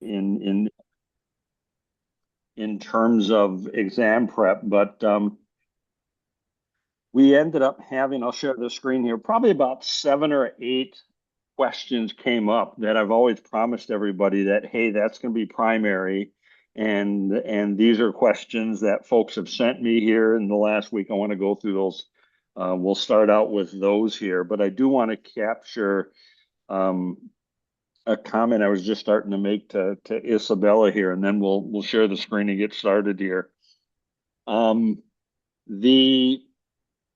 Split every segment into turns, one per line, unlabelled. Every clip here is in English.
in in in terms of exam prep, but we ended up having, I'll share the screen here, probably about 7 or 8 questions came up that I've always promised everybody that, hey, that's going to be primary. And these are questions that folks have sent me here in the last week. I want to go through those. We'll start out with those here, but I do want to capture um, a comment I was just starting to make to Isabella here, and then we'll share the screen and get started here. Um, the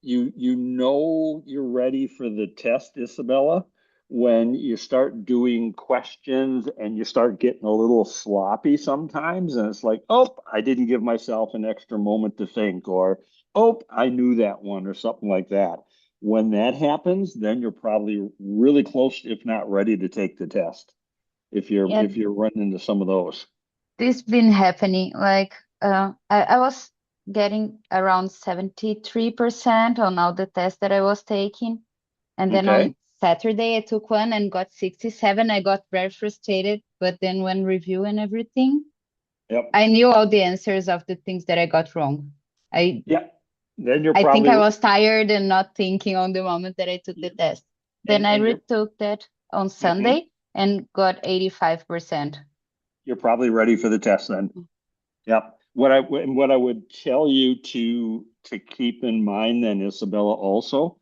you know you're ready for the test, Isabella, when you start doing questions and you start getting a little sloppy sometimes, and it's like, oh, I didn't give myself an extra moment to think, or oh, I knew that one, or something like that. When that happens, then you're probably really close, if not ready to take the test.
Yeah,
If you're running into some of those.
this been happening. Like, I was getting around 73% on all the tests that I was taking. And then
Okay.
on Saturday, I took one and got 67. I got very frustrated. But then when review and everything,
Yep.
I knew all the answers of the things that I got wrong. I
Yep. Then you're
I think
probably
I was tired and not thinking on the moment that I took the test. Then I
and you're
retook that on
mhm.
Sunday and got 85%.
You're probably ready for the test then. Yep. What I would tell you to keep in mind then, Isabella, also,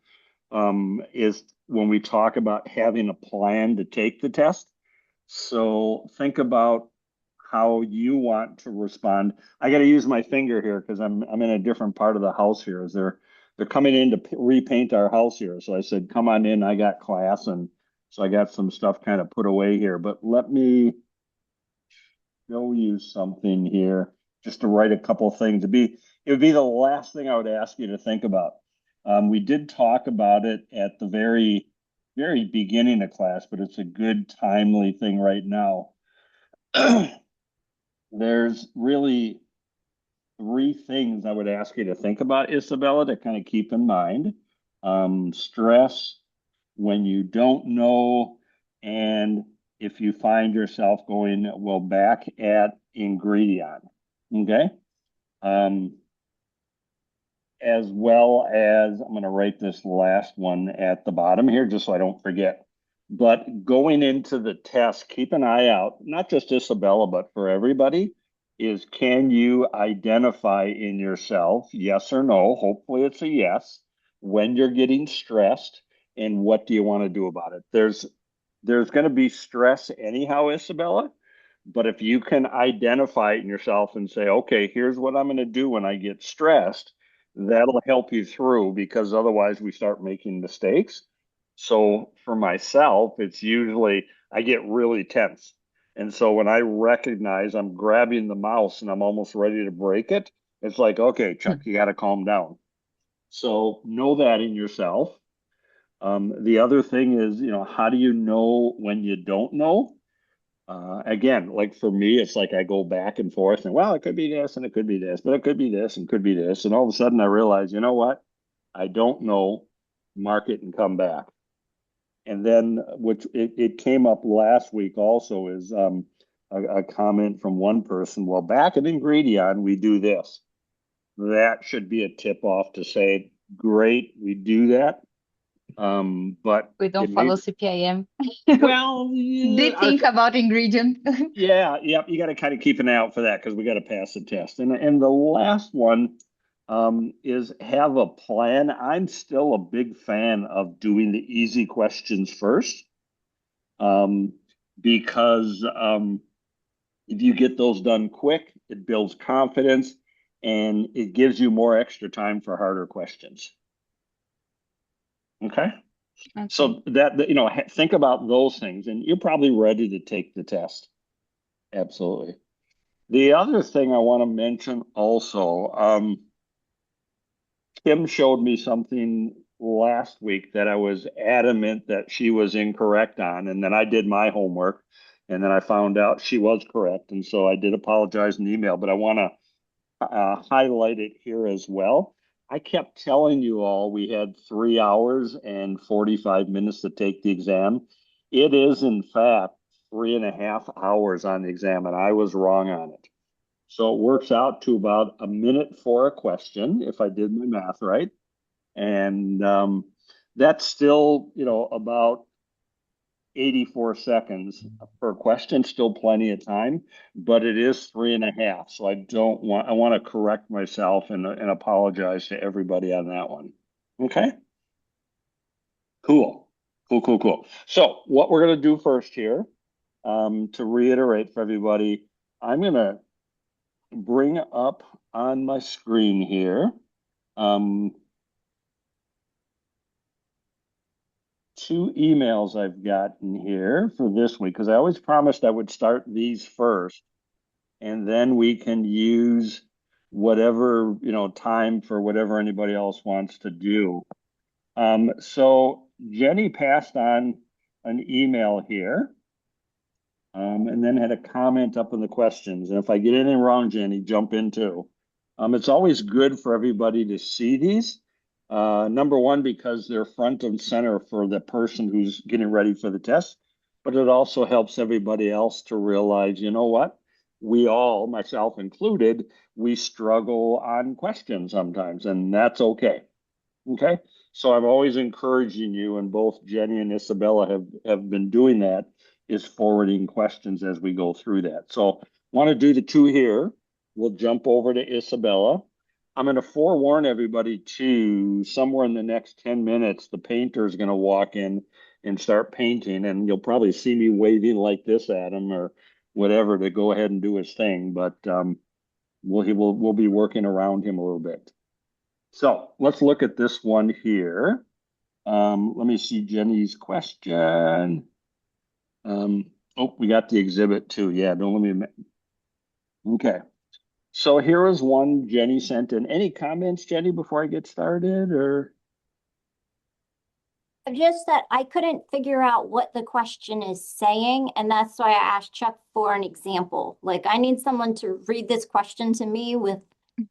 is when we talk about having a plan to take the test. So think about how you want to respond. I got to use my finger here because I'm in a different part of the house here. As they're coming in to repaint our house here. So I said, "Come on in. I got class," and so I got some stuff kind of put away here. But let me show you something here just to write a couple things. It would be the last thing I would ask you to think about. We did talk about it at the very beginning of class, but it's a good timely thing right now. There's really 3 things I would ask you to think about, Isabella, to kind of keep in mind. Stress, when you don't know, and if you find yourself going, well, back at Ingredion, okay? Um, as well as, I'm going to write this last one at the bottom here just so I don't forget. But going into the test, keep an eye out, not just Isabella, but for everybody, is can you identify in yourself, yes or no? Hopefully it's a yes, when you're getting stressed, and what do you want to do about it? There's going to be stress anyhow, Isabella, but if you can identify it in yourself and say, okay, here's what I'm going to do when I get stressed, that'll help you through because otherwise we start making mistakes. So for myself, it's usually I get really tense. And so when I recognize I'm grabbing the mouse and I'm almost ready to break it, it's like, okay, Chuck, you got to calm down. So know that in yourself. The other thing is, how do you know when you don't know? Again, like for me, it's like I go back and forth and well, it could be this and it could be this, but it could be this and could be this. And all of a sudden I realize, you know what? I don't know, mark it and come back. And then, which it came up last week also, is a comment from one person. Well, back at Ingredion, we do this. That should be a tip off to say, great, we do that. But
We don't
it may,
follow CPIM.
well,
Did
yeah,
think about ingredient.
yeah, yep. You got to kind of keep an eye out for that because we got to pass the test. And the last one is have a plan. I'm still a big fan of doing the easy questions first um, because if you get those done quick, it builds confidence and it gives you more extra time for harder questions. Okay.
Okay.
So think about those things and you're probably ready to take the test. Absolutely. The other thing I want to mention also, Kim showed me something last week that I was adamant that she was incorrect on, and then I did my homework, and then I found out she was correct, and so I did apologize in the email, but I want to highlight it here as well. I kept telling you all we had 3 hours and 45 minutes to take the exam. It is, in fact, 3.5 hours on the exam, and I was wrong on it. So it works out to about a minute for a question, if I did my math right. And that's still, about 84 seconds per question, still plenty of time, but it is 3.5. So I want to correct myself and apologize to everybody on that one. Okay, cool. Cool, cool, cool. So what we're going to do first here, to reiterate for everybody, I'm going to bring up on my screen here, two emails I've gotten here for this week, because I always promised I would start these first, and then we can use whatever, time for whatever anybody else wants to do. So Jenny passed on an email here, and then had a comment up in the questions. And if I get anything wrong, Jenny, jump in too. It's always good for everybody to see these. Number one, because they're front and center for the person who's getting ready for the test, but it also helps everybody else to realize, you know what? We all, myself included, we struggle on questions sometimes, and that's okay. Okay. So I'm always encouraging you, and both Jenny and Isabella have been doing that, is forwarding questions as we go through that. So want to do the two here. We'll jump over to Isabella. I'm going to forewarn everybody too, somewhere in the next 10 minutes, the painter is going to walk in and start painting, and you'll probably see me waving like this at him or whatever to go ahead and do his thing. But we'll be working around him a little bit. So let's look at this one here. Let me see Jenny's question. Oh, we got the exhibit too. Yeah, don't let me. Okay. So here is one Jenny sent in. Any comments, Jenny, before I get started, or?
Just that I couldn't figure out what the question is saying, and that's why I asked Chuck for an example. Like, I need someone to read this question to me with,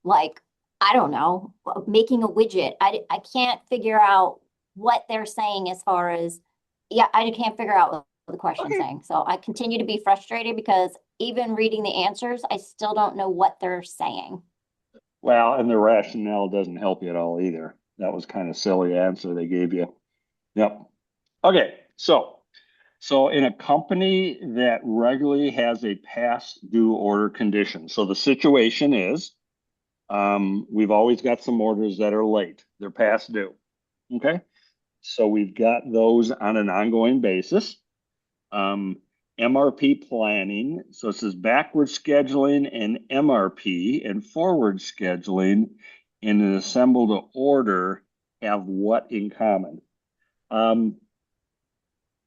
like, I don't know, making a widget. I can't figure out what they're saying as far as, yeah, I can't figure out what the question's
Okay.
saying. So I continue to be frustrated because even reading the answers, I still don't know what they're saying.
Well, and the rationale doesn't help you at all either. That was kind of silly answer they gave you. Yep. Okay. So in a company that regularly has a past due order condition, so the situation is, we've always got some orders that are late. They're past due. Okay. So we've got those on an ongoing basis. MRP planning. So it says backward scheduling and MRP and forward scheduling in an assembled order have what in common?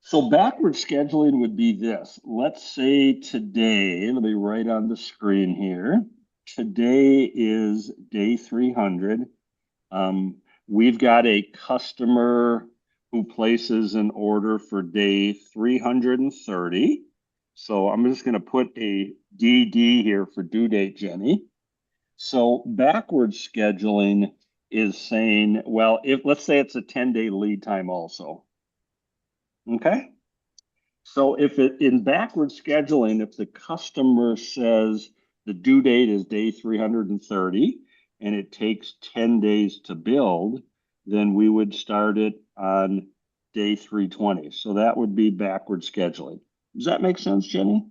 So backward scheduling would be this. Let's say today, let me write on the screen here. Today is day 300. We've got a customer who places an order for day 330. So I'm just going to put a DD here for due date, Jenny. So backward scheduling is saying, well, if let's say it's a 10-day lead time also. Okay. So if it in backward scheduling, if the customer says the due date is day 330 and it takes 10 days to build, then we would start it on day 320. So that would be backward scheduling. Does that make sense, Jenny?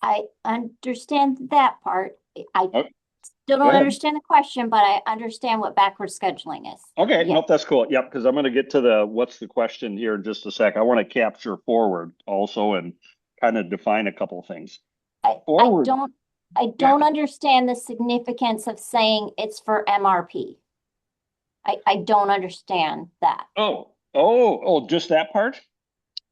I understand that part. I
Oh,
still
go
don't
ahead.
understand the question, but I understand what backward scheduling is.
Okay,
Yeah.
nope, that's cool. Yep, because I'm going to get to the what's the question here in just a sec. I want to capture forward also and kind of define a couple of things.
I, I
Forward,
don't I
yeah.
don't understand the significance of saying it's for MRP. I don't understand that.
Just that part?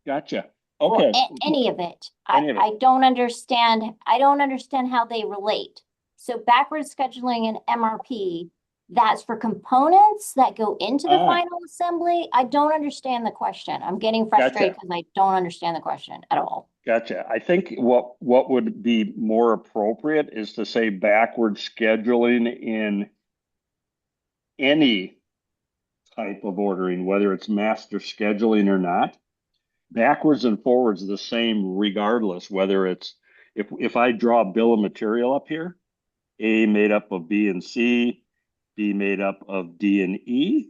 Gotcha.
Or
Okay.
any of it.
Any of it.
I don't understand how they relate. So backward scheduling and MRP, that's for components that go into the
Ah,
final assembly. I don't understand the question. I'm getting frustrated
gotcha.
because I don't understand the question at all.
Gotcha. I think what would be more appropriate is to say backward scheduling in any type of ordering, whether it's master scheduling or not. backwards and forwards the same regardless, whether it's if I draw a bill of material up here, A made up of B and C, B made up of D and E.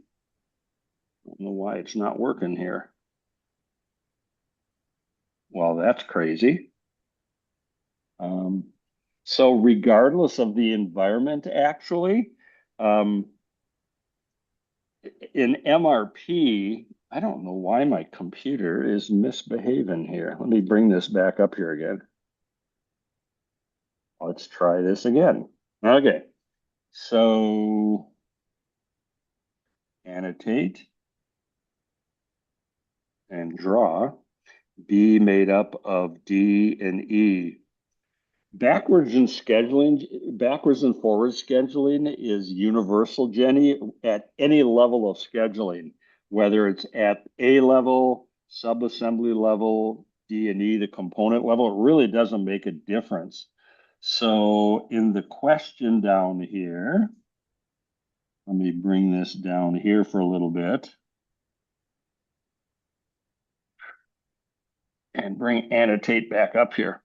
I don't know why it's not working here. Well, that's crazy. So regardless of the environment, actually, um, in MRP, I don't know why my computer is misbehaving here. Let me bring this back up here again. Let's try this again. Okay, so annotate and draw. B made up of D and E. Backwards and forward scheduling is universal, Jenny, at any level of scheduling, whether it's at A level, subassembly level, D and E, the component level, it really doesn't make a difference. So in the question down here, let me bring this down here for a little bit and bring annotate back up here.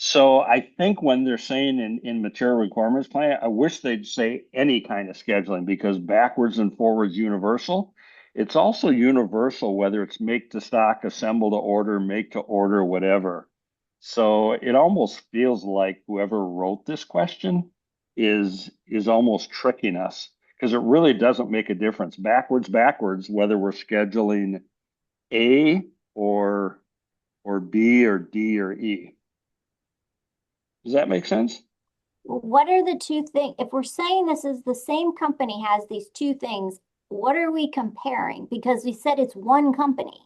So I think when they're saying in material requirements plan, I wish they'd say any kind of scheduling because backwards and forwards universal. It's also universal whether it's make to stock, assemble to order, make to order, whatever. So it almost feels like whoever wrote this question is almost tricking us because it really doesn't make a difference. Backwards, whether we're scheduling A or B or D or E. Does that make sense?
What are the two things? If we're saying this is the same company has these two things, what are we comparing? Because we said it's one company.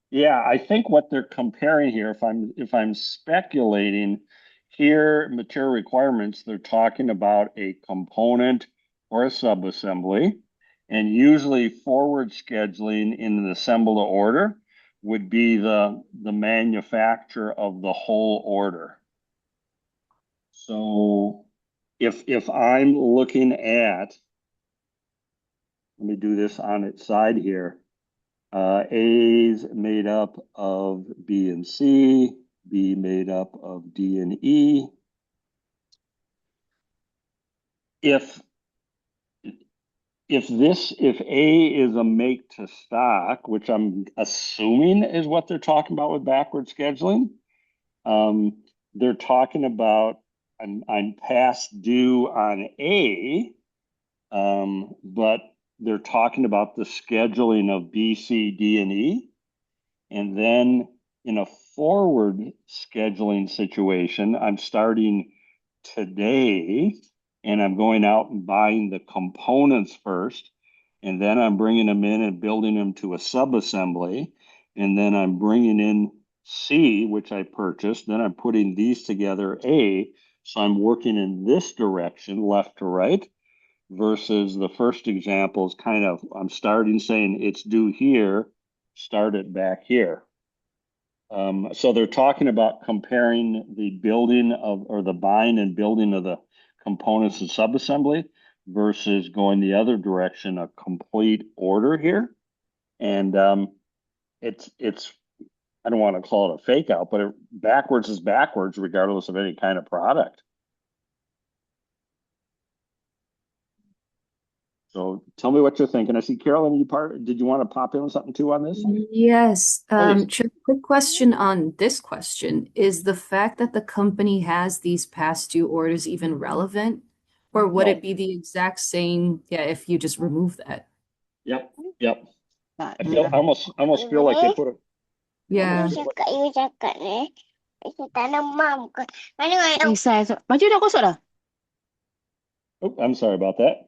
Yeah, I think what they're comparing here, if I'm speculating here, material requirements, they're talking about a component or a subassembly, and usually forward scheduling in an assemble to order would be the manufacturer of the whole order. So if I'm looking at, let me do this on its side here. A's made up of B and C, B made up of D and E. If if A is a make to stock, which I'm assuming is what they're talking about with backward scheduling, they're talking about I'm past due on A, but they're talking about the scheduling of B, C, D, and E. And then in a forward scheduling situation, I'm starting today and I'm going out and buying the components first. And then I'm bringing them in and building them to a subassembly. And then I'm bringing in C, which I purchased. Then I'm putting these together, A. So I'm working in this direction, left to right, versus the first example is kind of, I'm starting saying it's due here, start it back here. So they're talking about comparing the building of, or the buying and building of the components and subassembly versus going the other direction, a complete order here. And it's I don't want to call it a fake out, but backwards is backwards regardless of any kind of product. So tell me what you're thinking. I see Carolyn, did you want to pop in with something too on this?
Yes.
Please.
Chuck, quick question on this question. Is the fact that the company has these past due orders even relevant? Or would
No.
it be the exact same, yeah, if you just remove that?
Yep. I almost feel like they put a
Yeah.
Oh, I'm sorry about that.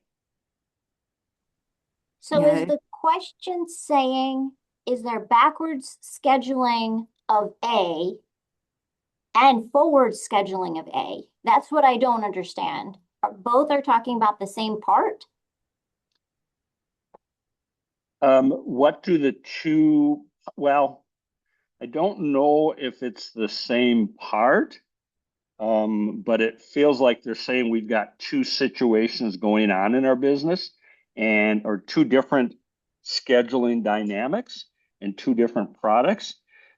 So
Yeah.
is the question saying, is there backwards scheduling of A and forward scheduling of A? That's what I don't understand. Both are talking about the same part?
What do the two, well, I don't know if it's the same part, but it feels like they're saying we've got two situations going on in our business or two different scheduling dynamics and two different products.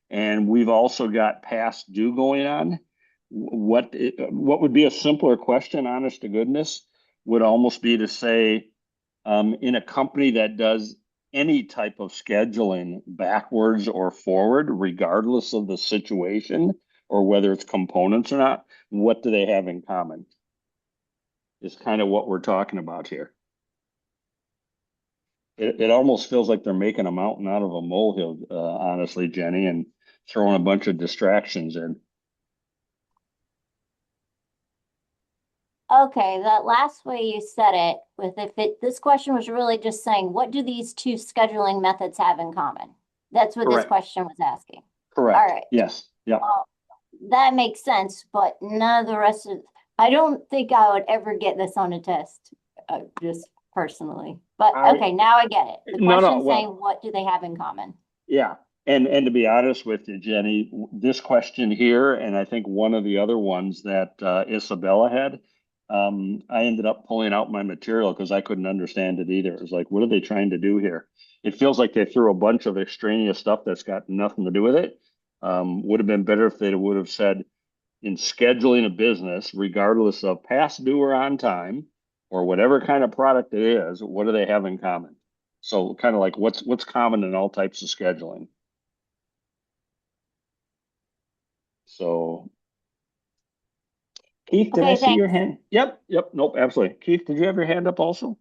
and we've also got past due going on. What would be a simpler question, honest to goodness, would almost be to say, in a company that does any type of scheduling backwards or forward, regardless of the situation or whether it's components or not, what do they have in common? Is kind of what we're talking about here. It almost feels like they're making a mountain out of a molehill, honestly, Jenny, and throwing a bunch of distractions in.
Okay, that last way you said it, with this question was really just saying, what do these two scheduling methods have in common? That's what this
Correct.
question was asking.
Correct.
All right.
Yes. Yeah.
That makes sense, but none of the rest of, I don't think I would ever get this on a test, just personally. But okay, now I get it. The question's saying, what do they have in common?
Yeah. And to be honest with you, Jenny, this question here, and I think one of the other ones that Isabella had, I ended up pulling out my material because I couldn't understand it either. It was like, what are they trying to do here? It feels like they threw a bunch of extraneous stuff that's got nothing to do with it. Would have been better if they would have said, in scheduling a business, regardless of past due or on time, or whatever kind of product it is, what do they have in common? So kind of like what's common in all types of scheduling. So Keith, did I see your hand? Yep, nope, absolutely. Keith, did you have your hand up also?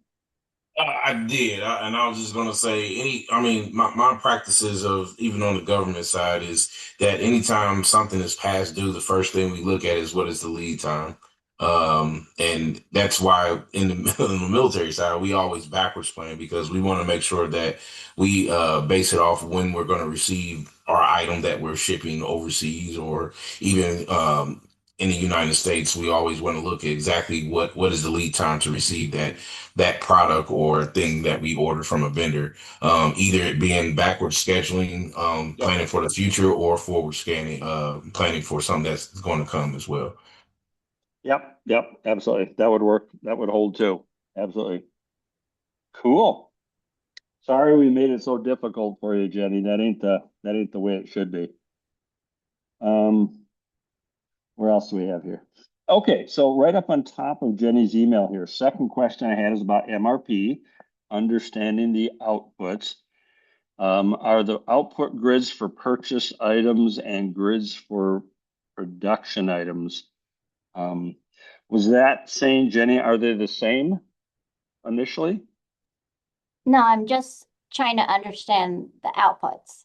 I did, and I was just gonna say, I mean, my practices of even on the government side is that anytime something is past due, the first thing we look at is what is the lead time, and that's why in the military side we always backwards plan because we want to make sure that we base it off when we're going to receive our item that we're shipping overseas or even in the United States. We always want to look at exactly what is the lead time to receive that product or thing that we ordered from a vendor. Either it being backwards scheduling, planning for the future, or forward scanning, planning for something that's going to come as well.
Yep, absolutely. That would work. That would hold too. Absolutely. Cool. Sorry we made it so difficult for you, Jenny. That ain't the way it should be. Where else do we have here? Okay, so right up on top of Jenny's email here, second question I had is about MRP, understanding the outputs. Are the output grids for purchase items and grids for production items? Was that saying, Jenny, are they the same initially?
No, I'm just trying to understand the outputs.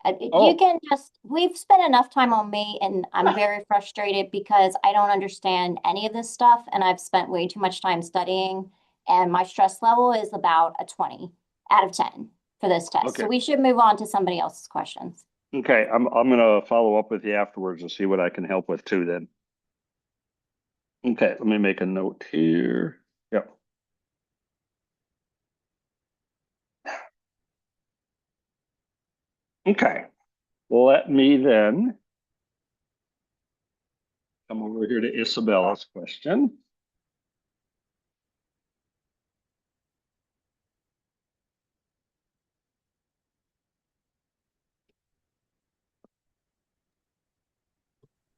You can just, we've spent enough time on me and I'm very frustrated because I don't understand any of this stuff and I've spent way too much time studying and my stress level is about a 20 out of 10 for this test.
Okay.
So we should move on to somebody else's questions.
Okay, I'm gonna follow up with you afterwards and see what I can help with too then. Okay, let me make a note here. Yep. Okay, let me then come over here to Isabella's question.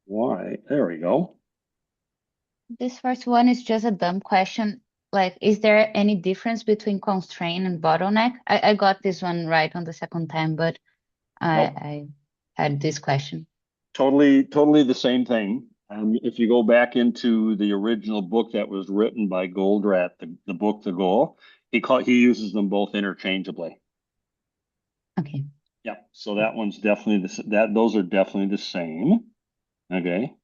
Why? There we go.
This first one is just a dumb question. Like, is there any difference between constraint and bottleneck? I got this one right on the second time, but
Nope.
I had this question.
Totally the same thing. If you go back into the original book that was written by Goldratt, the book The Goal, he uses them both interchangeably.
Okay.
Yeah, so that one's definitely those are definitely the same. Okay.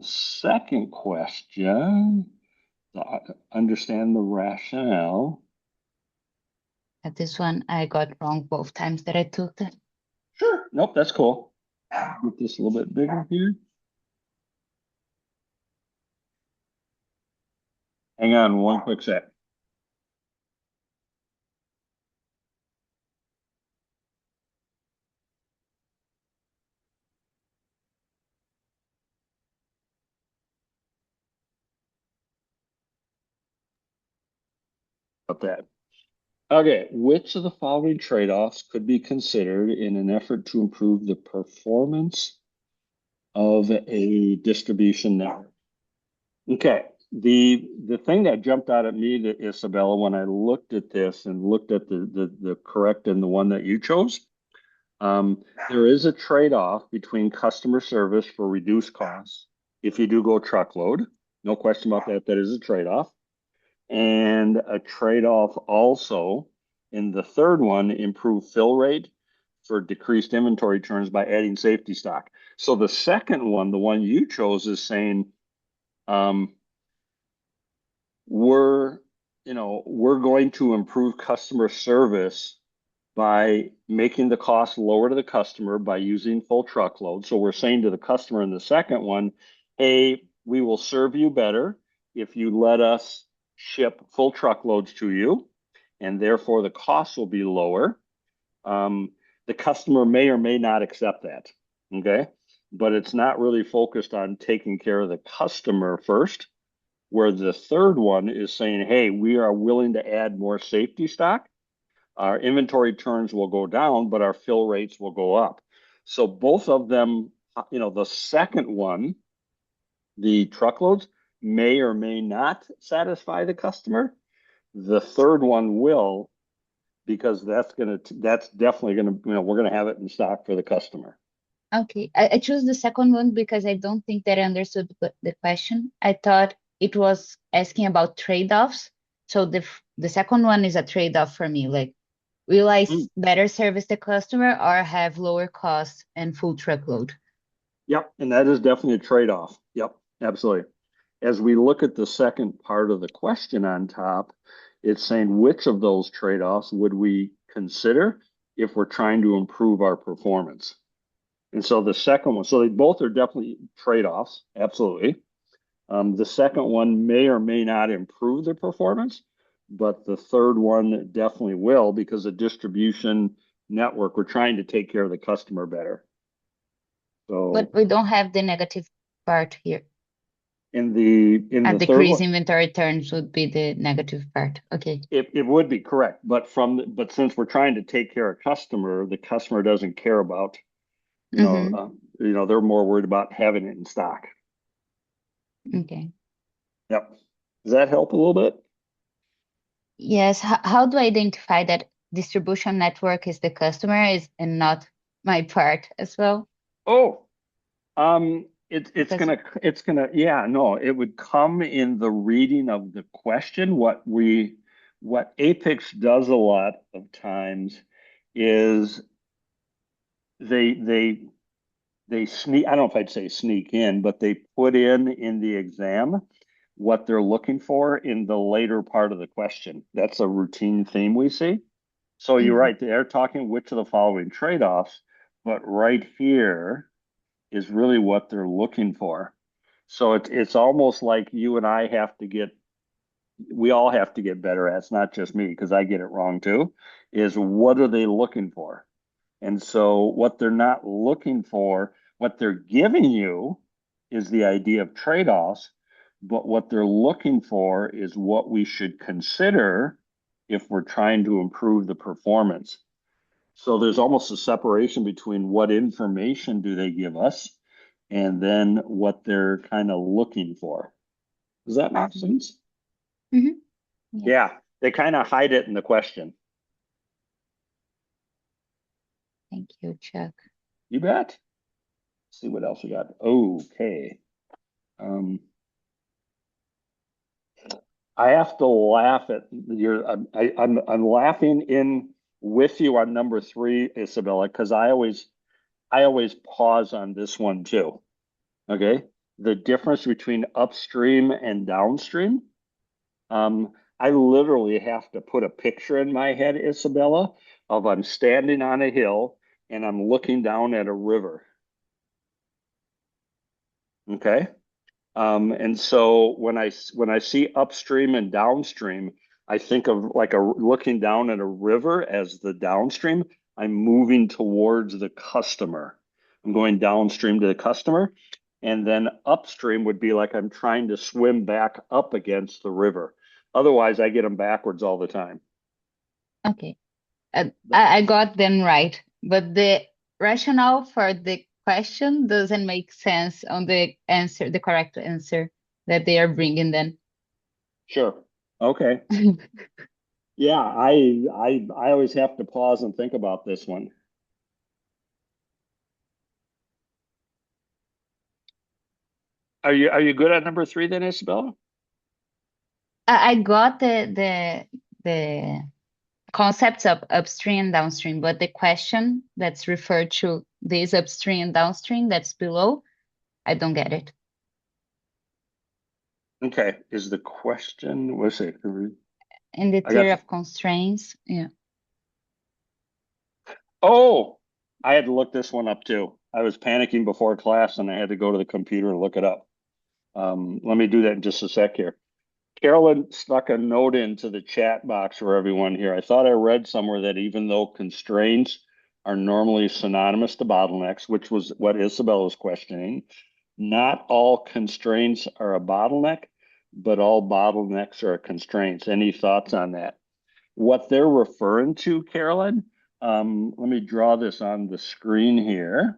Second question, understand the rationale.
At this one, I got wrong both times that I took it.
Sure. Nope, that's cool. Get this a little bit bigger here. Hang on one quick sec. About that. Okay, which of the following trade-offs could be considered in an effort to improve the performance of a distribution network? Okay, the thing that jumped out at me, Isabella, when I looked at this and looked at the correct and the one that you chose, there is a trade-off between customer service for reduced costs if you do go truckload. No question about that. That is a trade-off. And a trade-off also in the third one, improve fill rate for decreased inventory turns by adding safety stock. So the second one, the one you chose, is saying um, we're we're going to improve customer service by making the cost lower to the customer by using full truckload. So we're saying to the customer in the second one, hey, we will serve you better if you let us ship full truckloads to you, and therefore the cost will be lower. Um, the customer may or may not accept that. Okay. But it's not really focused on taking care of the customer first, where the third one is saying, hey, we are willing to add more safety stock. Our inventory turns will go down, but our fill rates will go up. So both of them, the second one, the truckloads, may or may not satisfy the customer. The third one will, because that's definitely gonna, we're gonna have it in stock for the customer.
Okay, I chose the second one because I don't think that I understood the question. I thought it was asking about trade-offs. So the second one is a trade-off for me. Like, will I
Mm.
better service the customer or have lower costs and full truckload?
Yep, and that is definitely a trade-off. Yep, absolutely. As we look at the second part of the question on top, it's saying which of those trade-offs would we consider if we're trying to improve our performance? And so the second one, so they both are definitely trade-offs, absolutely. The second one may or may not improve the performance, but the third one definitely will, because the distribution network, we're trying to take care of the customer better.
But
So
we don't have the negative part here.
in
A
the third
decrease
one,
inventory turns would be the negative part. Okay.
it would be correct, but since we're trying to take care of customer, the customer doesn't care about,
Mm-hmm.
they're more worried about having it in stock.
Okay.
Yep. Does that help a little bit?
Yes. How do I identify that distribution network is the customer is and not my part as well?
Oh,
Because
yeah, no, it would come in the reading of the question. What Apex does a lot of times is they they they sneak, I don't know if I'd say sneak in, but they put in the exam what they're looking for in the later part of the question. That's a routine theme we see. So you're
Mhm.
right, they're talking which of the following trade-offs, but right here is really what they're looking for. So it's almost like you and I we all have to get better at, it's not just me because I get it wrong too, is what are they looking for? And so what they're not looking for, what they're giving you is the idea of trade-offs, but what they're looking for is what we should consider if we're trying to improve the performance. So there's almost a separation between what information do they give us and then what they're kind of looking for. Does that make sense?
Mhm. Yes.
Yeah, they kind of hide it in the question.
Thank you, Chuck.
You bet. Let's see what else we got. Okay. Um, I have to laugh at I'm laughing in with you on number three, Isabella, because I always pause on this one too. Okay. The difference between upstream and downstream. Um, I literally have to put a picture in my head, Isabella, of I'm standing on a hill and I'm looking down at a river. Okay. And so when I see upstream and downstream, I think of like a looking down at a river as the downstream. I'm moving towards the customer. I'm going downstream to the customer. And then upstream would be like I'm trying to swim back up against the river. Otherwise, I get them backwards all the time.
Okay. I got them right, but the rationale for the question doesn't make sense on the answer, the correct answer that they are bringing then.
Sure. Okay. Yeah, I always have to pause and think about this one. Are you good at number three then, Isabella?
I got the concepts of upstream and downstream, but the question that's referred to this upstream and downstream that's below, I don't get it.
Okay. Is the question, what's it?
In the
I got
theory of constraints, yeah.
Oh, I had to look this one up too. I was panicking before class and I had to go to the computer and look it up. Let me do that in just a sec here. Carolyn stuck a note into the chat box for everyone here. I thought I read somewhere that even though constraints are normally synonymous to bottlenecks, which was what Isabel was questioning, not all constraints are a bottleneck, but all bottlenecks are constraints. Any thoughts on that? What they're referring to, Carolyn, let me draw this on the screen here.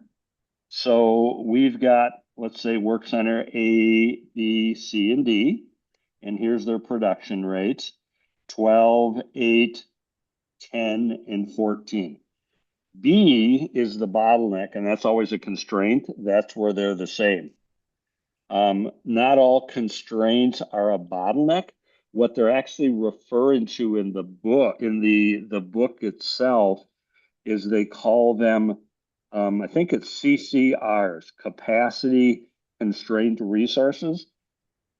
So we've got, let's say, work center A, B, C, and D. And here's their production rates, 12, 8, 10, and 14. B is the bottleneck, and that's always a constraint. That's where they're the same. Not all constraints are a bottleneck. What they're actually referring to in the book, the book itself, is they call them, I think it's CCRs, capacity constraint resources.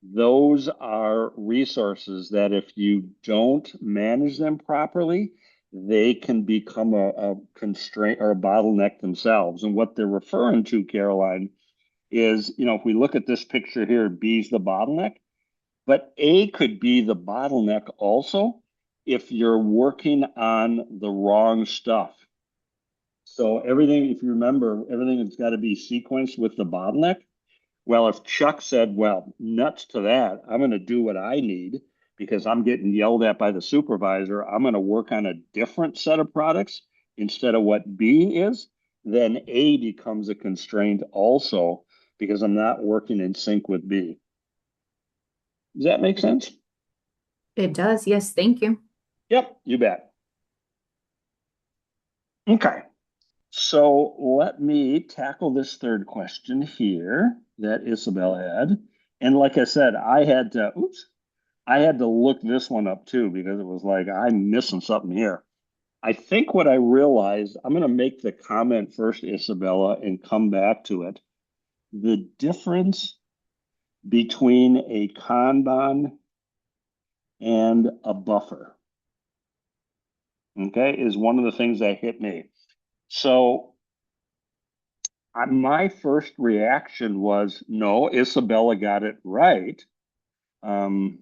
Those are resources that if you don't manage them properly, they can become a constraint or a bottleneck themselves. And what they're referring to, Caroline, is, if we look at this picture here, B's the bottleneck, but A could be the bottleneck also if you're working on the wrong stuff. So everything, if you remember, everything has got to be sequenced with the bottleneck. Well, if Chuck said, well, nuts to that, I'm going to do what I need because I'm getting yelled at by the supervisor. I'm going to work on a different set of products instead of what B is, then A becomes a constraint also because I'm not working in sync with B. Does that make sense?
It does. Yes, thank you.
Yep, you bet. Okay. So let me tackle this third question here that Isabel had. And like I said, I had to look this one up too because it was like I'm missing something here. I think what I realized, I'm going to make the comment first, Isabella, and come back to it. The difference between a Kanban and a buffer, okay, is one of the things that hit me. So my first reaction was, no, Isabella got it right. Um,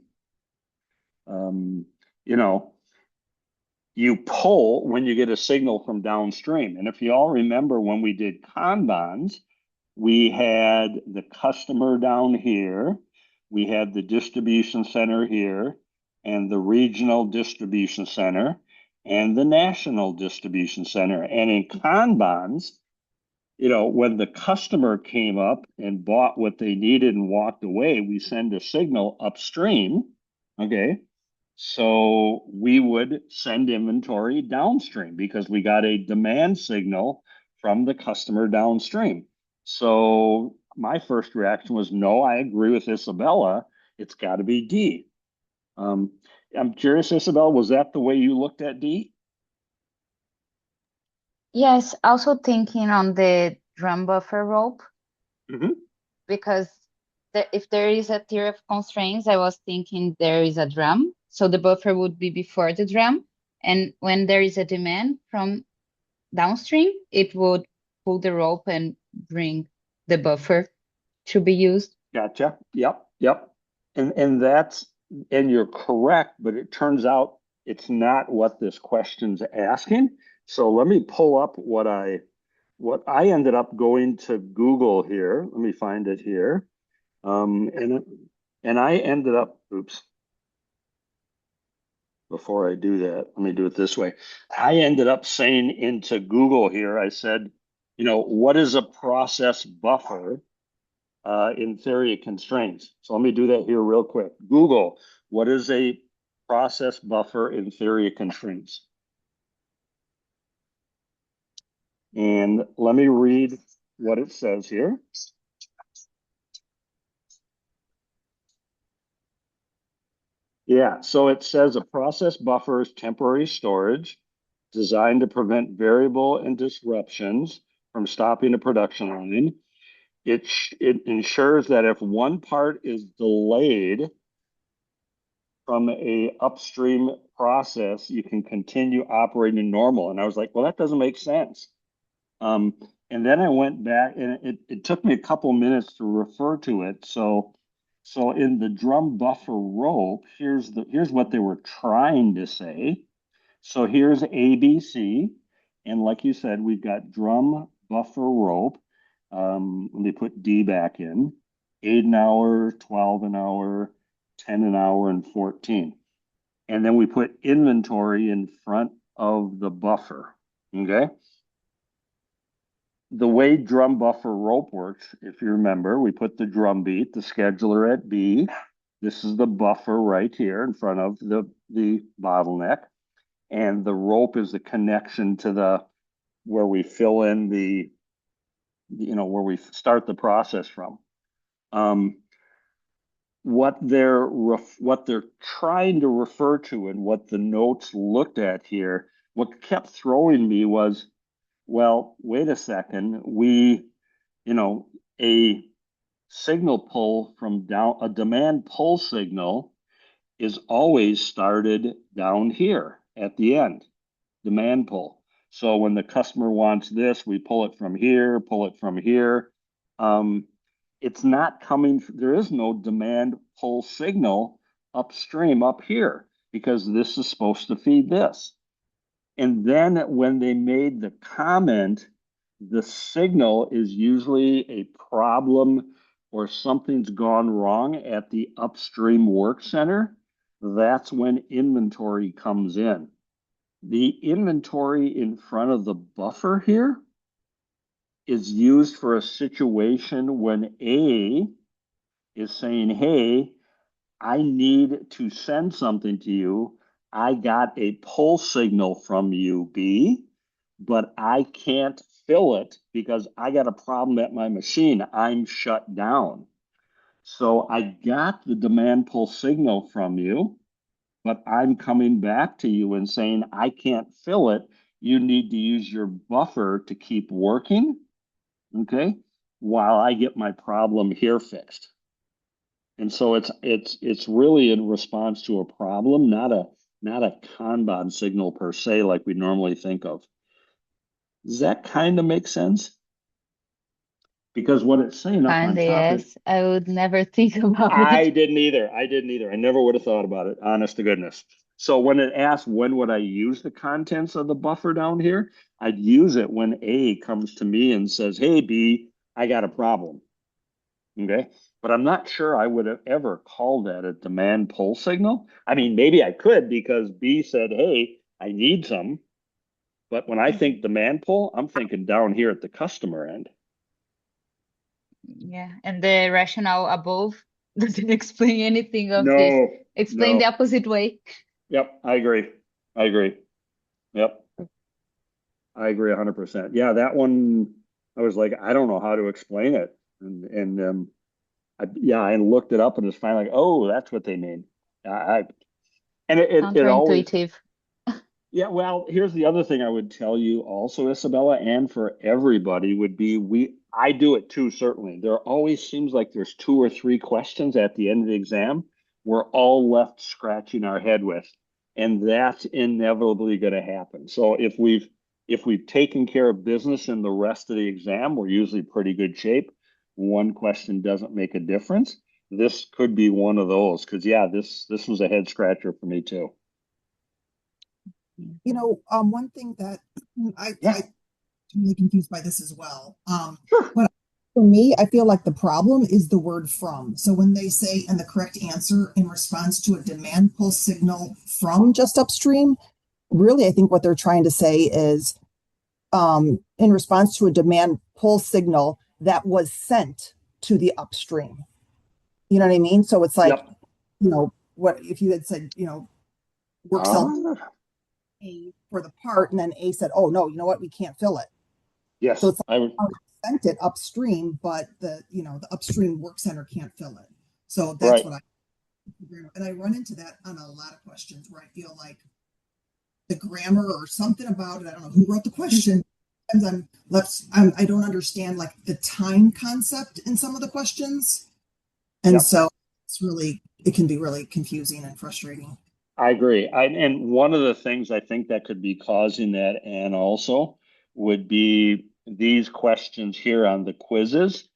um, you know, you pull when you get a signal from downstream. And if you all remember when we did Kanbans, we had the customer down here, we had the distribution center here, and the regional distribution center, and the national distribution center. And in Kanbans, when the customer came up and bought what they needed and walked away, we send a signal upstream. Okay. So we would send inventory downstream because we got a demand signal from the customer downstream. So my first reaction was, no, I agree with Isabella. It's got to be D. I'm curious, Isabel, was that the way you looked at D?
Yes, also thinking on the drum buffer rope,
Mm-hmm.
because if there is a theory of constraints, I was thinking there is a drum, so the buffer would be before the drum, and when there is a demand from downstream, it would pull the rope and bring the buffer to be used.
Gotcha. Yep. Yep. And you're correct, but it turns out it's not what this question's asking. So let me pull up what I ended up going to Google here. Let me find it here. And I ended up, oops. before I do that, let me do it this way. I ended up saying into Google here, I said, what is a process buffer in theory of constraints? So let me do that here real quick. Google, what is a process buffer in theory of constraints? And let me read what it says here. Yeah, so it says a process buffer is temporary storage designed to prevent variable and disruptions from stopping the production line. It ensures that if one part is delayed from a upstream process, you can continue operating normal. And I was like, well, that doesn't make sense. And then I went back, and it took me a couple minutes to refer to it. So in the drum buffer rope, here's what they were trying to say. So here's ABC, and like you said, we've got drum buffer rope. Let me put D back in. 8 an hour, 12 an hour, 10 an hour, and 14. And then we put inventory in front of the buffer. Okay. The way drum buffer rope works, if you remember, we put the drum beat, the scheduler at B. This is the buffer right here in front of the bottleneck. And the rope is the connection to where we fill in where we start the process from. What they're trying to refer to and what the notes looked at here, what kept throwing me was, well, wait a second, a signal pull from down, a demand pull signal is always started down here at the end, demand pull. So when the customer wants this, we pull it from here, pull it from here. It's not coming, there is no demand pull signal upstream up here because this is supposed to feed this. And then when they made the comment, the signal is usually a problem or something's gone wrong at the upstream work center. That's when inventory comes in. The inventory in front of the buffer here is used for a situation when A is saying, hey, I need to send something to you. I got a pull signal from you, B, but I can't fill it because I got a problem at my machine. I'm shut down. So I got the demand pull signal from you, but I'm coming back to you and saying, I can't fill it. You need to use your buffer to keep working, okay, while I get my problem here fixed. And so it's really in response to a problem, not a Kanban signal per se, like we normally think of. Does that kind of make sense? Because what it's saying up on
Kinda,
top is,
yes. I would never think about
I
it.
didn't either. I didn't either. I never would have thought about it, honest to goodness. So when it asks when would I use the contents of the buffer down here, I'd use it when A comes to me and says, hey, B, I got a problem. Okay. But I'm not sure I would have ever called that a demand pull signal. I mean, maybe I could because B said, hey, I need some. But when I think demand pull, I'm thinking down here at the customer end.
Yeah. And the rationale above doesn't explain anything of this.
No,
Explain
no.
the opposite way.
Yep, I agree. I agree. Yep, I agree 100%. Yeah, that one, I was like, I don't know how to explain it. And I looked it up and it's finally like, oh, that's what they mean. And it always,
Counterintuitive.
yeah, well, here's the other thing I would tell you also, Isabella, and for everybody would be I do it too, certainly. There always seems like there's 2 or 3 questions at the end of the exam we're all left scratching our head with. And that's inevitably going to happen. So if we've taken care of business in the rest of the exam, we're usually pretty good shape. One question doesn't make a difference. This could be one of those because yeah, this was a head scratcher for me too.
One thing that I
Yeah.
really confused by this as well.
Sure.
But For me, I feel like the problem is the word from. So when they say, and the correct answer in response to a demand pull signal from just upstream, really, I think what they're trying to say is in response to a demand pull signal that was sent to the upstream. You know what I mean? So it's like,
Yep.
What if you had said, work cell A for the part, and then A said, oh no, you know what, we can't fill it.
Yes,
So it's
I would.
like sent it upstream, but the upstream work center can't fill it. So that's
Right.
what and I run into that on a lot of questions where I feel like the grammar or something about it. I don't know who wrote the question. And I don't understand like the time concept in some of the questions. And
Yep.
so it can be really confusing and frustrating.
I agree. And one of the things I think that could be causing that, and also would be these questions here on the quizzes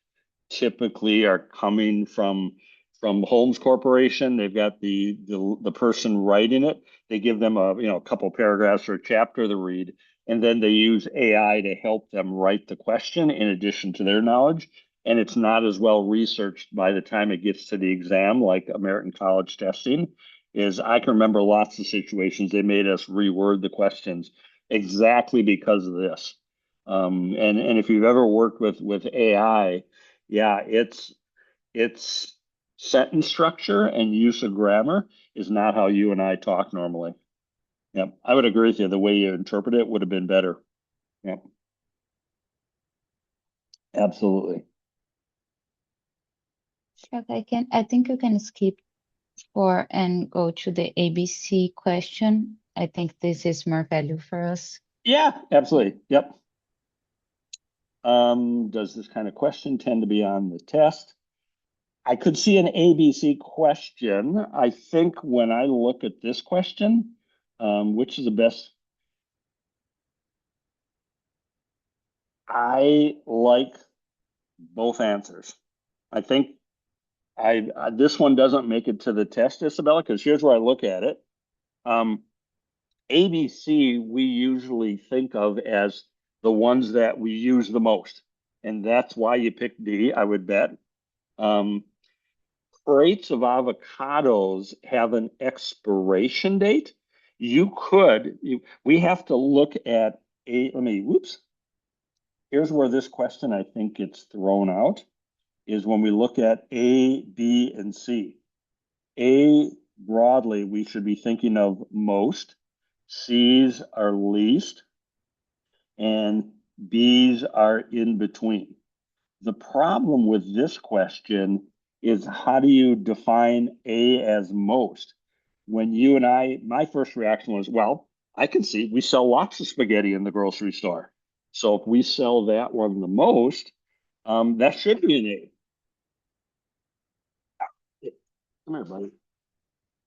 typically are coming from Holmes Corporation. They've got the person writing it. They give them a couple paragraphs or a chapter to read, and then they use AI to help them write the question in addition to their knowledge. And it's not as well researched by the time it gets to the exam, like American College testing. Is I can remember lots of situations they made us reword the questions exactly because of this. And if you've ever worked with AI, yeah, it's sentence structure and use of grammar is not how you and I talk normally. Yep, I would agree with you. The way you interpret it would have been better. Yep, absolutely.
Chuck, I think you can skip 4 and go to the ABC question. I think this is more value for us.
Yeah, absolutely. Yep. Does this kind of question tend to be on the test? I could see an ABC question. I think when I look at this question, which is the best? I like both answers. I think this one doesn't make it to the test, Isabella, because here's where I look at it. ABC we usually think of as the ones that we use the most, and that's why you pick D, I would bet. Crates of avocados have an expiration date. We have to look at whoops. Here's where this question I think gets thrown out is when we look at A, B, and C. A, broadly, we should be thinking of most. C's are least, and B's are in between. The problem with this question is how do you define A as most? When you and my first reaction was, well, I can see we sell lots of spaghetti in the grocery store. So if we sell that one the most, that should be an A. Come here, buddy.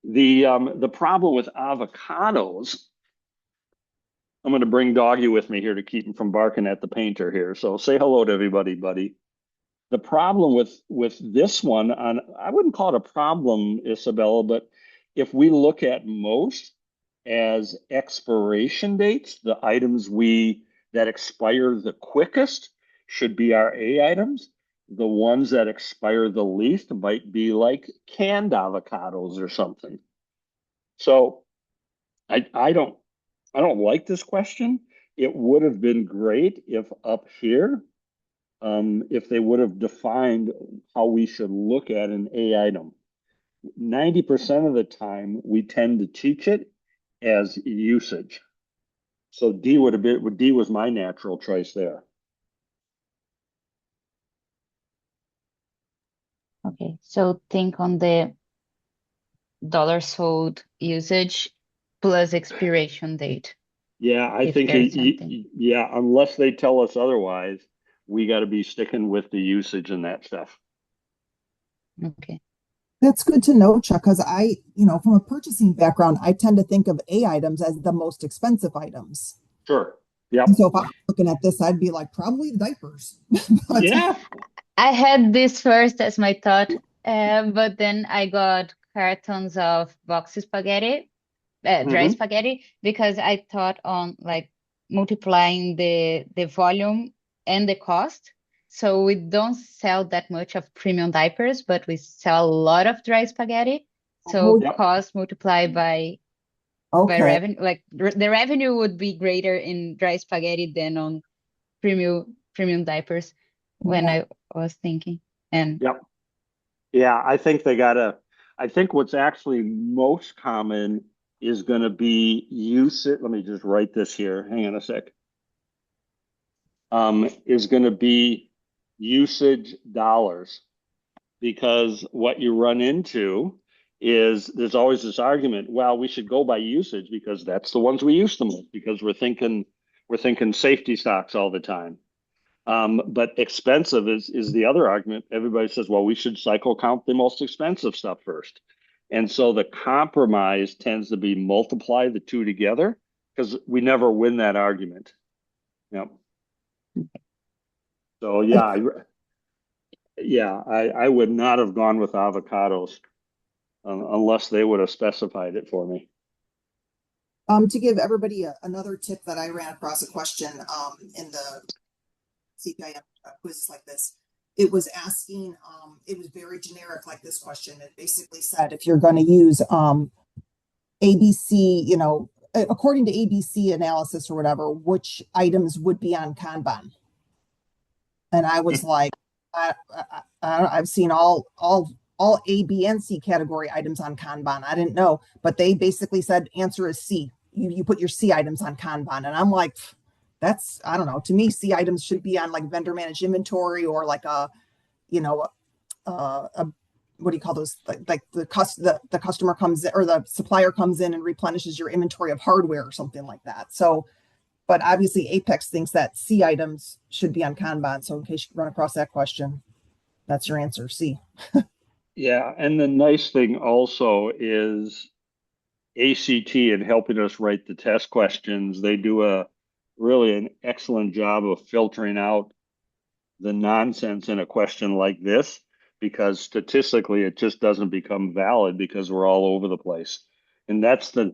The problem with avocados, I'm going to bring Doggy with me here to keep him from barking at the painter here. So say hello to everybody, buddy. The problem with this one, I wouldn't call it a problem, Isabella, but if we look at most as expiration dates, the items that expire the quickest should be our A items. The ones that expire the least might be like canned avocados or something. So I don't like this question. It would have been great if up here, if they would have defined how we should look at an A item. 90% of the time, we tend to teach it as usage. So D was my natural choice there.
Okay, so think on the dollar sold usage plus expiration date.
Yeah, I
If
think
there is something.
yeah, unless they tell us otherwise, we got to be sticking with the usage and that stuff.
Okay.
That's good to know, Chuck, because from a purchasing background, I tend to think of A items as the most expensive items.
Sure. Yep.
And so if I was looking at this, I'd be like, probably the diapers. But
Yeah.
I had this first as my thought, but then I got cartons of box spaghetti, dry
Hmm.
spaghetti, because I thought on like multiplying the volume and the cost. So we don't sell that much of premium diapers, but we sell a lot of dry spaghetti. So
Oh,
Yep.
cost multiplied by
okay.
revenue, like the revenue would be greater in dry spaghetti than on premium diapers when
Yeah.
I was thinking. And
Yep. Yeah, I think what's actually most common is going to be usage. Let me just write this here. Hang on a sec. Is going to be usage dollars, because what you run into is there's always this argument, well, we should go by usage because that's the ones we use the most, because we're thinking safety stocks all the time. But expensive is the other argument. Everybody says, well, we should cycle count the most expensive stuff first. And so the compromise tends to be multiply the two together, because we never win that argument. Yep. So I would not have gone with avocados unless they would have specified it for me.
To give everybody another tip that I ran across a question in the CPIM quizzes like this. It was asking, it was very generic like this question. It basically said if you're going to use ABC, you know, according to ABC analysis or whatever, which items would be on Kanban? And I was like, I've seen all A, B, and C category items on Kanban. I didn't know, but they basically said answer is C. You put your C items on Kanban, and I'm like, that's, I don't know. To me, C items should be on like vendor managed inventory or like a, you know, a what do you call those? Like the customer comes in, or the supplier comes in and replenishes your inventory of hardware or something like that. So, but obviously Apex thinks that C items should be on Kanban. So in case you run across that question, that's your answer, C.
Yeah, and the nice thing also is ACT in helping us write the test questions. They do a really an excellent job of filtering out the nonsense in a question like this, because statistically it just doesn't become valid because we're all over the place. And that's the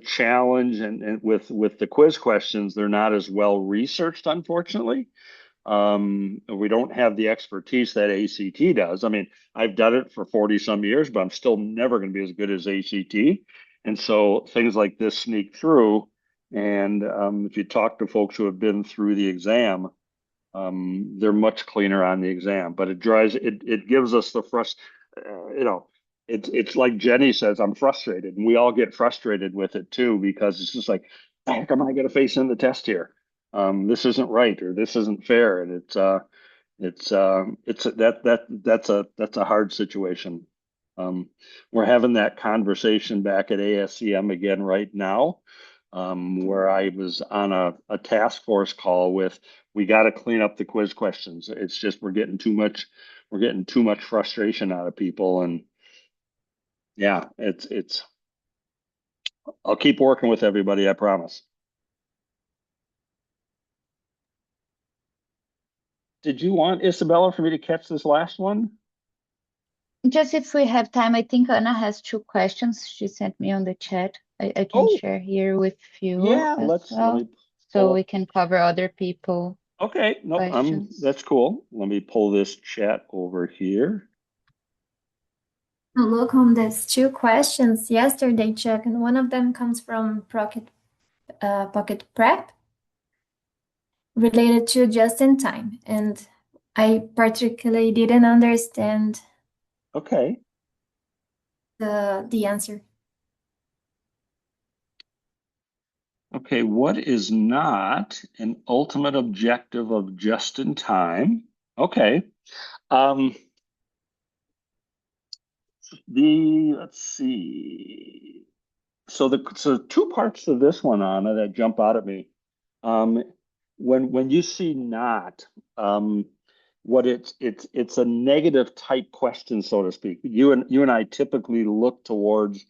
challenge. And with the quiz questions, they're not as well researched, unfortunately. We don't have the expertise that ACT does. I mean, I've done it for 40 some years, but I'm still never going to be as good as ACT. And so things like this sneak through. And if you talk to folks who have been through the exam, they're much cleaner on the exam. But it gives us the you know, it's like Jenny says, I'm frustrated, and we all get frustrated with it too, because it's just like, how come I got to face in the test here? This isn't right, or this isn't fair, and that's a hard situation. We're having that conversation back at ASCM again right now, where I was on a task force call with, we got to clean up the quiz questions. It's just we're getting too much frustration out of people, and yeah, it's. I'll keep working with everybody, I promise. Did you want Isabella for me to catch this last one?
just if we have time, I think Anna has two questions she sent me on the chat. I can
Oh,
share here with you
yeah,
as
let
well,
me
so we
pull.
can cover other people
Okay, no,
questions.
that's cool. Let me pull this chat over here.
Look on these two questions yesterday, Chuck, and one of them comes from Pocket Prep related to just in time. And I particularly didn't understand
Okay.
the answer.
Okay, what is not an ultimate objective of just in time? Okay. Um, let's see. So two parts to this one, Anna, that jump out at me. Um, when you see not, what it's a negative type question, so to speak. You and I typically look towards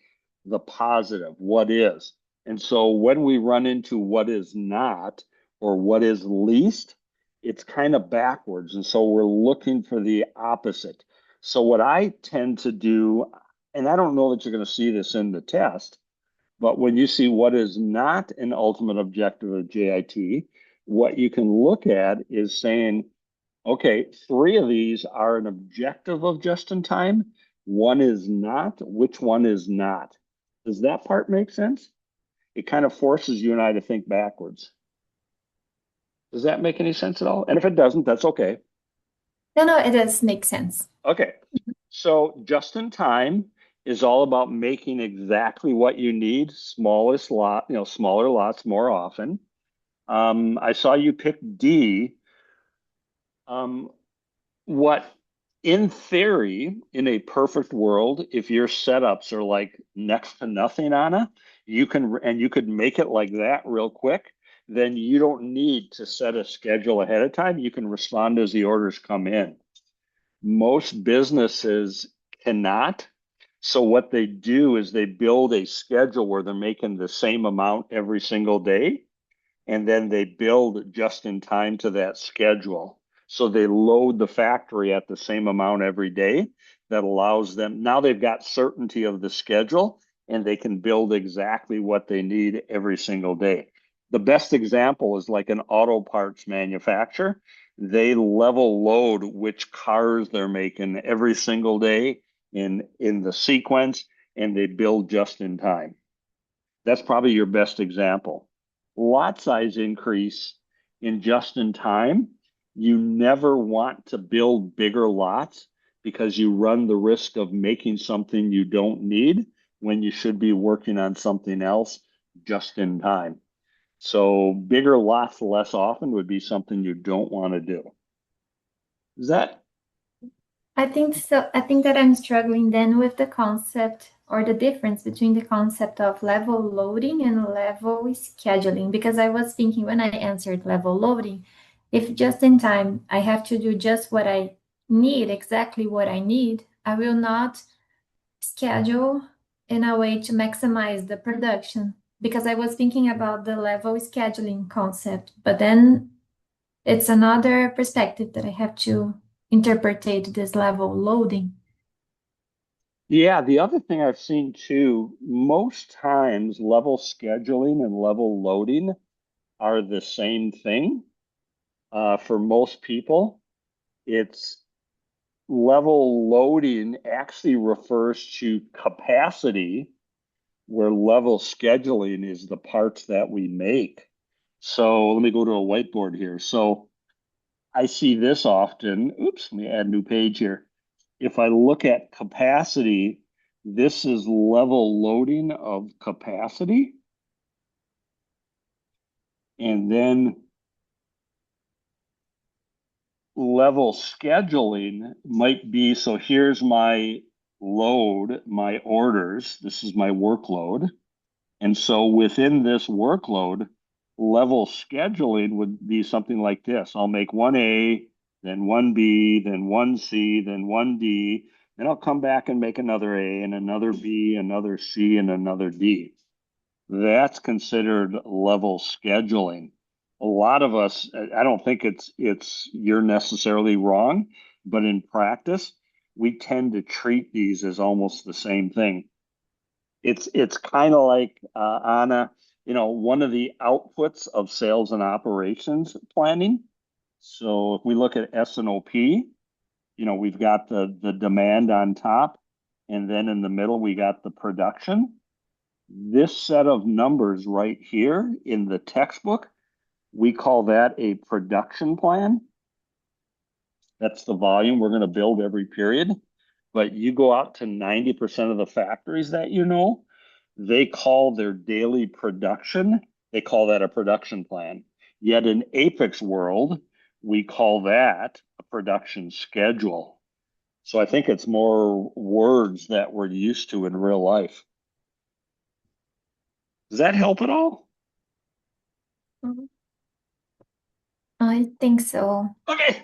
the positive, what is. And so when we run into what is not or what is least, it's kind of backwards. And so we're looking for the opposite. So what I tend to do, and I don't know that you're going to see this in the test, but when you see what is not an ultimate objective of JIT, what you can look at is saying, Okay, three of these are an objective of just in time. One is not. Which one is not? Does that part make sense? It kind of forces you and I to think backwards. Does that make any sense at all? And if it doesn't, that's okay.
No, it does make sense.
Okay. So just in time is all about making exactly what you need, smallest lot, smaller lots more often. I saw you pick D. Um, what in theory, in a perfect world, if your setups are like next to nothing, Anna, you could make it like that real quick, then you don't need to set a schedule ahead of time. You can respond as the orders come in. Most businesses cannot. So what they do is they build a schedule where they're making the same amount every single day, and then they build just in time to that schedule. So they load the factory at the same amount every day. That allows them, now they've got certainty of the schedule and they can build exactly what they need every single day. The best example is like an auto parts manufacturer. They level load which cars they're making every single day in the sequence, and they build just in time. That's probably your best example. Lot size increase in just in time. You never want to build bigger lots because you run the risk of making something you don't need when you should be working on something else just in time. So bigger lots less often would be something you don't want to do. Is that
I think so. I think that I'm struggling then with the concept or the difference between the concept of level loading and level scheduling. Because I was thinking when I answered level loading, if just in time I have to do just what I need, exactly what I need, I will not schedule in a way to maximize the production. Because I was thinking about the level scheduling concept, but then it's another perspective that I have to interpretate this level loading.
Yeah, the other thing I've seen too, most times level scheduling and level loading are the same thing. For most people, it's level loading actually refers to capacity, where level scheduling is the parts that we make. So let me go to a whiteboard here. So I see this often. Oops, let me add a new page here. If I look at capacity, this is level loading of capacity. And then level scheduling might be, so here's my load, my orders. This is my workload. And so within this workload, level scheduling would be something like this. I'll make one A, then one B, then one C, then one D. Then I'll come back and make another A and another B, another C, and another D. That's considered level scheduling. A lot of us, I don't think it's you're necessarily wrong, but in practice, we tend to treat these as almost the same thing. It's kind of like Anna, one of the outputs of sales and operations planning. So if we look at S&OP, we've got the demand on top, and then in the middle we got the production. This set of numbers right here in the textbook, we call that a production plan. That's the volume we're going to build every period. But you go out to 90% of the factories that they call their daily production, they call that a production plan. Yet in Apex world, we call that a production schedule. So I think it's more words that we're used to in real life. Does that help at all?
Mhm. I think so.
Okay.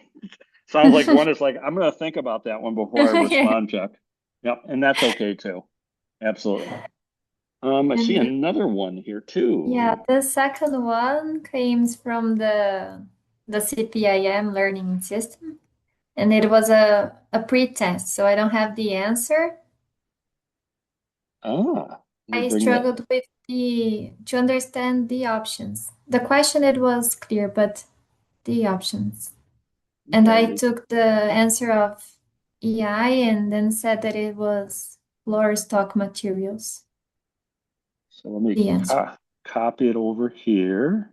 Sounds like one is like, I'm going to think about that one before I respond, Chuck. Yep. And that's okay too. Absolutely. I see
And
another one here
yeah,
too.
the second one comes from the CPIM learning system, and it was a pre-test, so I don't have the answer.
Let me
I
bring that.
struggled with the to understand the options. The question it was clear, but the options. And I
Okay.
took the answer of EI and then said that it was floor stock materials,
So let me
the answer.
copy it over here.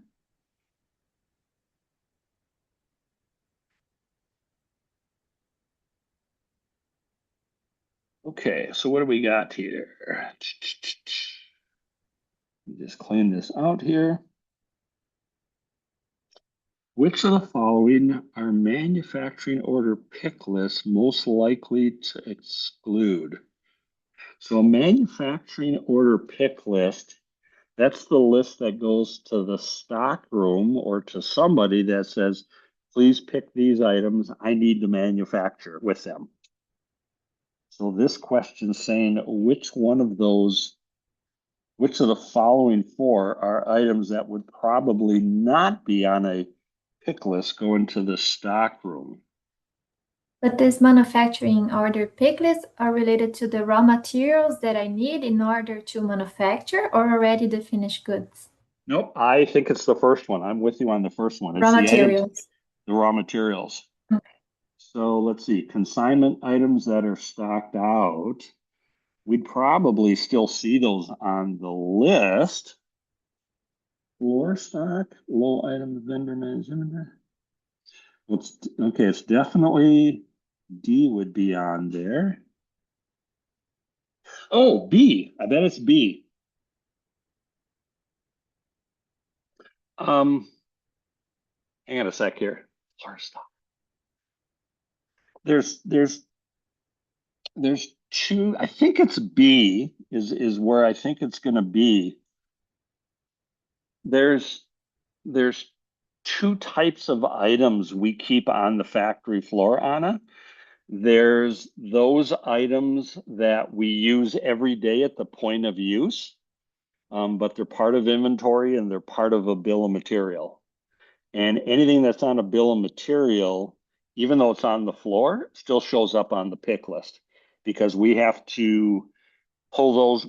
Okay, so what do we got here? Just clean this out here. Which of the following are manufacturing order pick lists most likely to exclude? So a manufacturing order pick list, that's the list that goes to the stock room or to somebody that says, please pick these items. I need to manufacture with them. So this question is saying which of the following four are items that would probably not be on a pick list going to the stock room?
But this manufacturing order pick lists are related to the raw materials that I need in order to manufacture or already the finished goods?
Nope, I think it's the first one. I'm with you on the first one.
Raw
It's the items,
materials.
the raw materials.
Okay.
So let's see, consignment items that are stocked out. We'd probably still see those on the list. Floor stock, low items, vendor management. It's okay, it's definitely D would be on there. Oh, B. I bet it's B. Um, hang on a sec here. Floor stock. There's two. I think it's B is where I think it's going to be. There's there's two types of items we keep on the factory floor, Anna. There's those items that we use every day at the point of use, but they're part of inventory and they're part of a bill of material. And anything that's on a bill of material, even though it's on the floor, still shows up on the pick list because we have to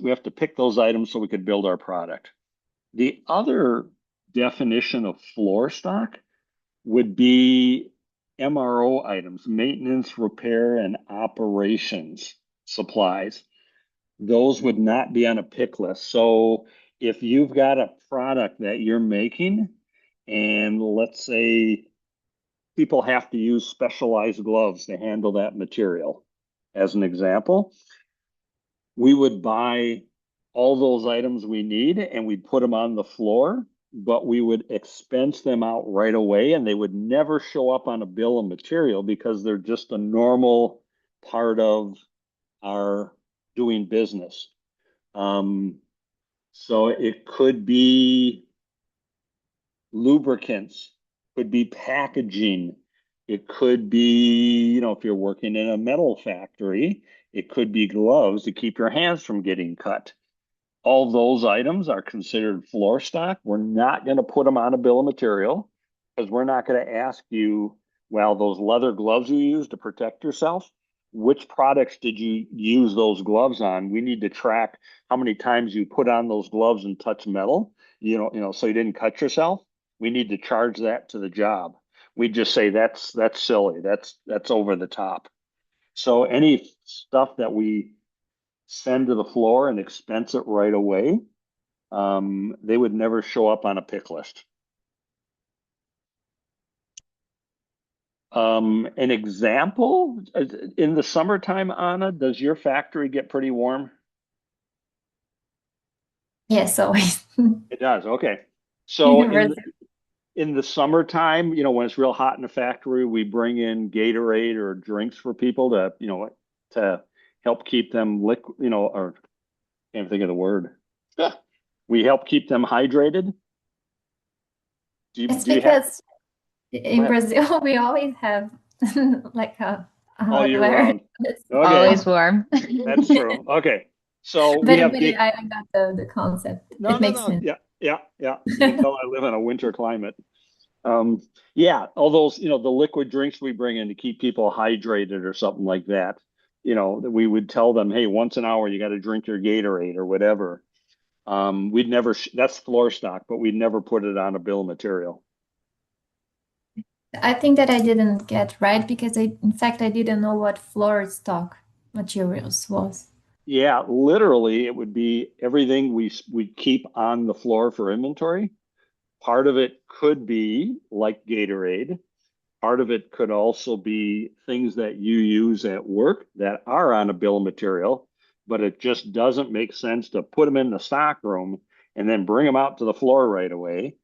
we have to pick those items so we could build our product. The other definition of floor stock would be MRO items, maintenance, repair, and operations supplies. Those would not be on a pick list. So if you've got a product that you're making, and let's say people have to use specialized gloves to handle that material, as an example, we would buy all those items we need and we'd put them on the floor, but we would expense them out right away and they would never show up on a bill of material because they're just a normal part of our doing business. So it could be lubricants, could be packaging, it could be, if you're working in a metal factory, it could be gloves to keep your hands from getting cut. All those items are considered floor stock. We're not going to put them on a bill of material because we're not going to ask you, well, those leather gloves you use to protect yourself, which products did you use those gloves on? We need to track how many times you put on those gloves and touch metal, so you didn't cut yourself. We need to charge that to the job. We just say that's silly. That's over the top. So any stuff that we send to the floor and expense it right away, they would never show up on a pick list. An example, in the summertime, Anna, does your factory get pretty warm?
Yes, always.
It does. Okay. So
Universal.
in the summertime, when it's real hot in the factory, we bring in Gatorade or drinks for people to help keep them liquid, or can't think of the word. We help keep them hydrated.
It's
Do you have?
because
Go
in
ahead.
Brazil we always have like a
All
hot
year
weather.
round. Okay,
Always warm.
that's true. Okay, so we
But
have
but I got the concept.
no,
It
no,
makes
no.
sense.
Yeah, yeah, yeah. You can tell I live in a winter climate. Yeah, all those, the liquid drinks we bring in to keep people hydrated or something like that. That we would tell them, hey, once an hour you got to drink your Gatorade or whatever. We'd never, that's floor stock, but we'd never put it on a bill of material.
I think that I didn't get right because in fact, I didn't know what floor stock materials was.
Yeah, literally, it would be everything we keep on the floor for inventory. Part of it could be like Gatorade. Part of it could also be things that you use at work that are on a bill of material, but it just doesn't make sense to put them in the stock room and then bring them out to the floor right away.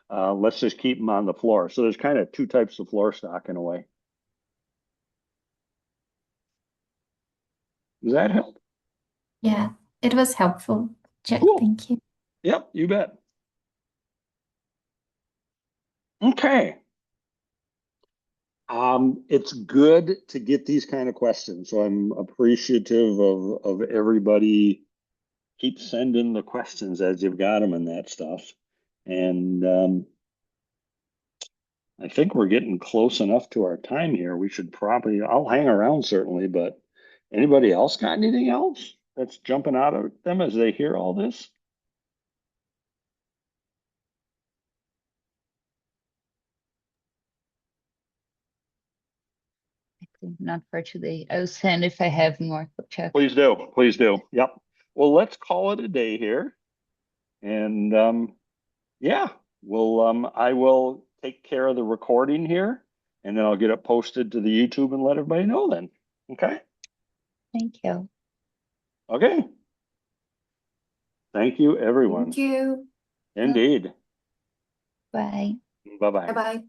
Let's just keep them on the floor. So there's kind of two types of floor stock in a way. Does that help?
Yeah, it was helpful. Check,
Cool.
thank you.
Yep, you bet. Okay. It's good to get these kind of questions. So I'm appreciative of everybody. Keep sending the questions as you've got them and that stuff. And I think we're getting close enough to our time here. We should probably, I'll hang around certainly, but anybody else got anything else that's jumping out of them as they hear all this?
I think not for today. I'll send if I have more, Chuck.
Please do. Please do. Yep. Well, let's call it a day here. And yeah, I will take care of the recording here and then I'll get it posted to the YouTube and let everybody know then. Okay.
Thank you.
Okay. Thank you, everyone.
Thank you.
Indeed.
Bye.
Bye-bye.
Bye-bye.